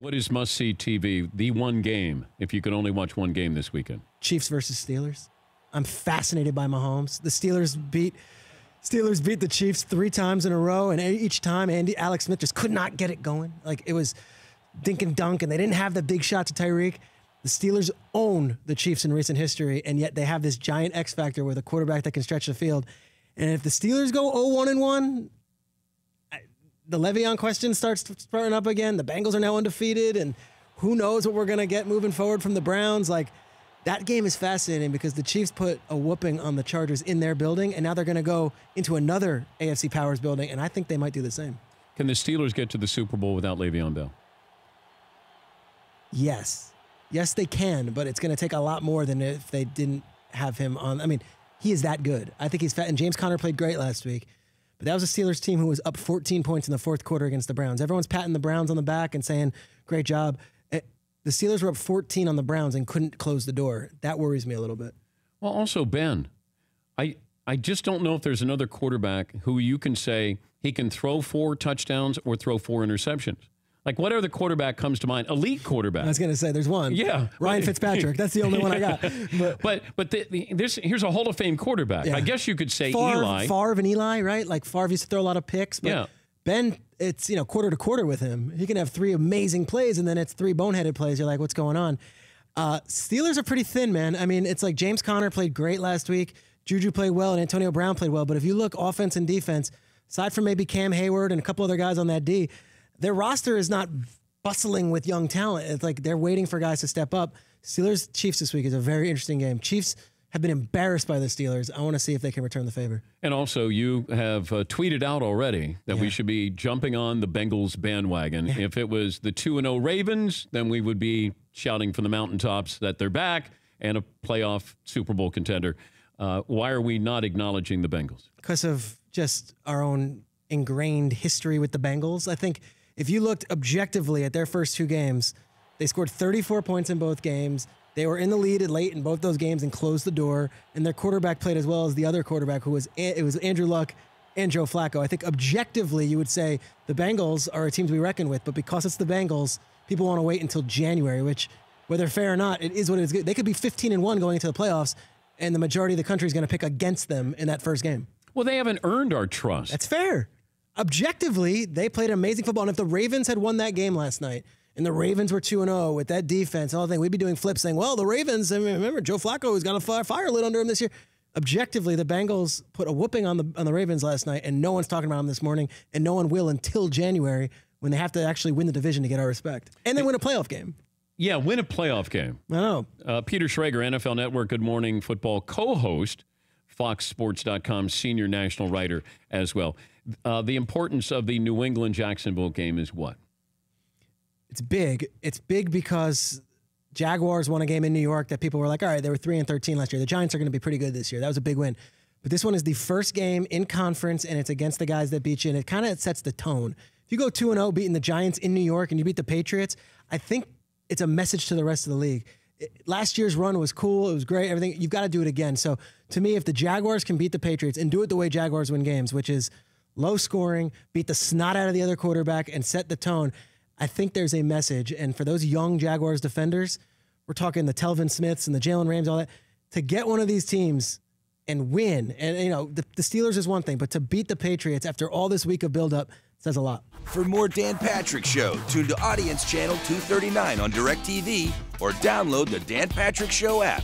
What is must-see TV, the one game, if you could only watch one game this weekend? Chiefs versus Steelers. I'm fascinated by Mahomes. The Steelers beat the Chiefs 3 times in a row, and each time Alex Smith just could not get it going. Like, it was dink and dunk, and they didn't have the big shot to Tyreek. The Steelers own the Chiefs in recent history, and yet they have this giant X factor with a quarterback that can stretch the field. And if the Steelers go 0-1-1, the Le'Veon question starts sprouting up again. The Bengals are now undefeated, and who knows what we're going to get moving forward from the Browns. Like, that game is fascinating because the Chiefs put a whooping on the Chargers in their building, and now they're going to go into another AFC Powers building, and I think they might do the same. Can the Steelers get to the Super Bowl without Le'Veon Bell? Yes. Yes, they can, but it's going to take a lot more than if they didn't have him on. I mean, he is that good. I think he's fat, and James Conner played great last week. But that was a Steelers team who was up 14 points in the fourth quarter against the Browns. Everyone's patting the Browns on the back and saying, great job. The Steelers were up 14 on the Browns and couldn't close the door. That worries me a little bit. Well, also, Ben, I just don't know if there's another quarterback who you can say he can throw 4 touchdowns or throw 4 interceptions. Like, what other quarterback comes to mind? Elite quarterback. I was going to say, there's one. Yeah. Ryan Fitzpatrick. That's the only one I got. But here's a Hall of Fame quarterback. Yeah. I guess you could say Eli. Favre and Eli, right? Like, Favre used to throw a lot of picks. But yeah. Ben, it's, quarter to quarter with him. He can have 3 amazing plays, and then it's 3 boneheaded plays. You're like, what's going on? Steelers are pretty thin, man. I mean, it's like James Conner played great last week. Juju played well, and Antonio Brown played well. But if you look offense and defense, aside from maybe Cam Hayward and a couple other guys on that D, their roster is not bustling with young talent. It's like they're waiting for guys to step up. Steelers-Chiefs this week is a very interesting game. Chiefs have been embarrassed by the Steelers. I want to see if they can return the favor. And also, you have tweeted out already that we should be jumping on the Bengals bandwagon. Yeah. If it was the 2-0 Ravens, then we would be shouting from the mountaintops that they're back and a playoff Super Bowl contender. Why are we not acknowledging the Bengals? Because of just our own ingrained history with the Bengals. I think if you looked objectively at their first 2 games, they scored 34 points in both games. They were in the lead late in both those games and closed the door. And their quarterback played as well as the other quarterback, it was Andrew Luck and Joe Flacco. I think objectively you would say the Bengals are a team to be reckoned with, but because it's the Bengals, people want to wait until January, which, whether fair or not, it is what it is. They could be 15-1 going into the playoffs, and the majority of the country is going to pick against them in that first game. Well, they haven't earned our trust. That's fair. Objectively, they played amazing football. And if the Ravens had won that game last night, and the Ravens were 2-0 with that defense and all that thing, we'd be doing flips saying, well, the Ravens, I mean, remember, Joe Flacco has got a fire lit under him this year. Objectively, the Bengals put a whooping on the Ravens last night, and no one's talking about them this morning, and no one will until January when they have to actually win the division to get our respect. And then win a playoff game. Yeah, win a playoff game. I know. Peter Schrager, NFL Network Good Morning Football co-host, FoxSports.com senior national writer as well. The importance of the New England-Jacksonville game is what? It's big. It's big because Jaguars won a game in New York that people were like, all right, they were 3-13 last year. The Giants are going to be pretty good this year. That was a big win. But this one is the first game in conference, and it's against the guys that beat you, and it kind of sets the tone. If you go 2-0 beating the Giants in New York and you beat the Patriots, I think it's a message to the rest of the league. Last year's run was cool. It was great. Everything. You've got to do it again. So to me, if the Jaguars can beat the Patriots and do it the way Jaguars win games, which is low scoring, beat the snot out of the other quarterback and set the tone, I think there's a message. And for those young Jaguars defenders, we're talking the Telvin Smiths and the Jalen Rams, all that, to get one of these teams and win. And, the Steelers is one thing, but to beat the Patriots after all this week of buildup says a lot. For more Dan Patrick Show, tune to Audience Channel 239 on DirecTV or download the Dan Patrick Show app.